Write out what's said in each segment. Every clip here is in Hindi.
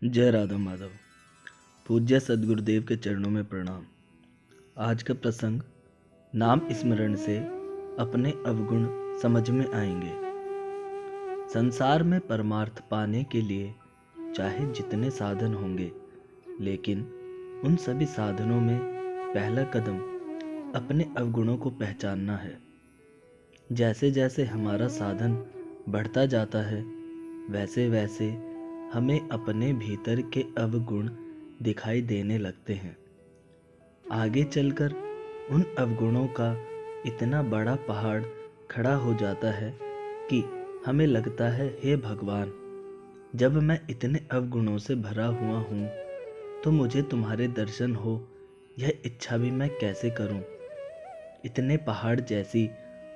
जय राधा माधव। पूज्य सद्गुरुदेव के चरणों में प्रणाम। आज का प्रसंग, नाम स्मरण से अपने अवगुण समझ में आएंगे। संसार में परमार्थ पाने के लिए चाहे जितने साधन होंगे, लेकिन उन सभी साधनों में पहला कदम अपने अवगुणों को पहचानना है। जैसे जैसे हमारा साधन बढ़ता जाता है, वैसे वैसे हमें अपने भीतर के अवगुण दिखाई देने लगते हैं। आगे चलकर उन अवगुणों का इतना बड़ा पहाड़ खड़ा हो जाता है कि हमें लगता है, हे भगवान, जब मैं इतने अवगुणों से भरा हुआ हूँ तो मुझे तुम्हारे दर्शन हो, यह इच्छा भी मैं कैसे करूँ। इतने पहाड़ जैसी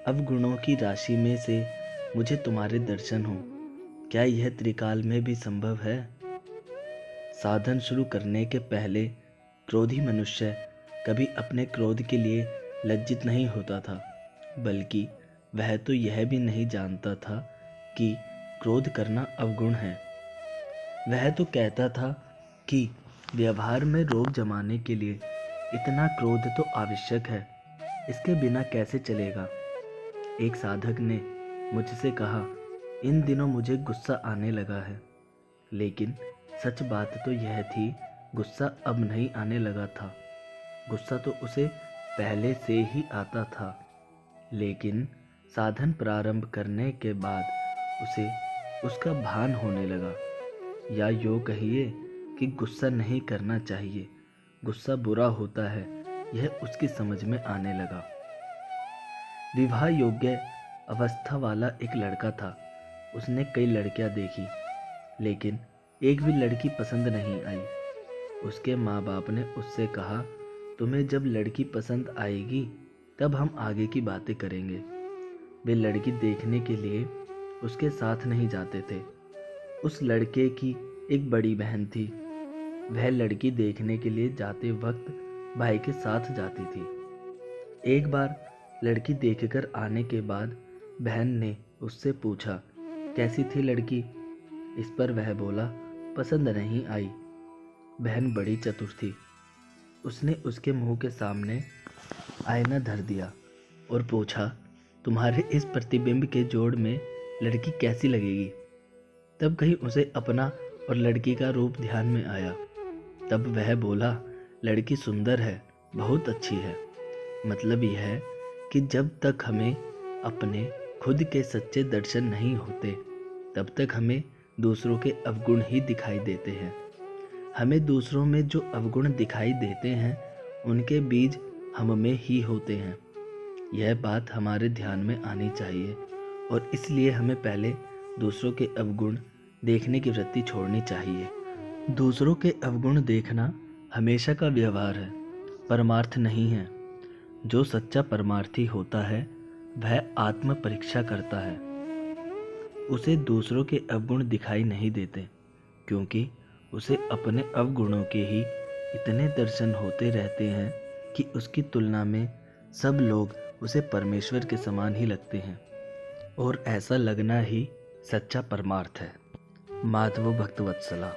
अवगुणों की राशि में से मुझे तुम्हारे दर्शन हो, क्या यह त्रिकाल में भी संभव है। साधन शुरू करने के पहले क्रोधी मनुष्य कभी अपने क्रोध के लिए लज्जित नहीं होता था, बल्कि वह तो यह भी नहीं जानता था कि क्रोध करना अवगुण है। वह तो कहता था कि व्यवहार में रोक जमाने के लिए इतना क्रोध तो आवश्यक है, इसके बिना कैसे चलेगा। एक साधक ने मुझसे कहा, इन दिनों मुझे गुस्सा आने लगा है। लेकिन सच बात तो यह थी, गुस्सा अब नहीं आने लगा था। गुस्सा तो उसे पहले से ही आता था, लेकिन साधन प्रारंभ करने के बाद उसे उसका भान होने लगा। या यूँ कहिए कि गुस्सा नहीं करना चाहिए, गुस्सा बुरा होता है, यह उसकी समझ में आने लगा। विवाह योग्य अवस्था वाला एक लड़का था। उसने कई लड़कियां देखी, लेकिन एक भी लड़की पसंद नहीं आई। उसके माँ बाप ने उससे कहा, तुम्हें जब लड़की पसंद आएगी तब हम आगे की बातें करेंगे। वे लड़की देखने के लिए उसके साथ नहीं जाते थे। उस लड़के की एक बड़ी बहन थी। वह लड़की देखने के लिए जाते वक्त भाई के साथ जाती थी। एक बार लड़की देखकर आने के बाद बहन ने उससे पूछा, कैसी थी लड़की। इस पर वह बोला, पसंद नहीं आई। बहन बड़ी चतुर थी। उसने उसके मुंह के सामने आईना धर दिया और पूछा, तुम्हारे इस प्रतिबिंब के जोड़ में लड़की कैसी लगेगी। तब कहीं उसे अपना और लड़की का रूप ध्यान में आया। तब वह बोला, लड़की सुंदर है, बहुत अच्छी है। मतलब यह है कि जब तक हमें अपने खुद के सच्चे दर्शन नहीं होते, तब तक हमें दूसरों के अवगुण ही दिखाई देते हैं। हमें दूसरों में जो अवगुण दिखाई देते हैं, उनके बीज हम में ही होते हैं। यह बात हमारे ध्यान में आनी चाहिए, और इसलिए हमें पहले दूसरों के अवगुण देखने की वृत्ति छोड़नी चाहिए। दूसरों के अवगुण देखना हमेशा का व्यवहार है, परमार्थ नहीं है। जो सच्चा परमार्थी होता है वह आत्म परीक्षा करता है। उसे दूसरों के अवगुण दिखाई नहीं देते, क्योंकि उसे अपने अवगुणों के ही इतने दर्शन होते रहते हैं कि उसकी तुलना में सब लोग उसे परमेश्वर के समान ही लगते हैं, और ऐसा लगना ही सच्चा परमार्थ है। माधव भक्तवत्सला।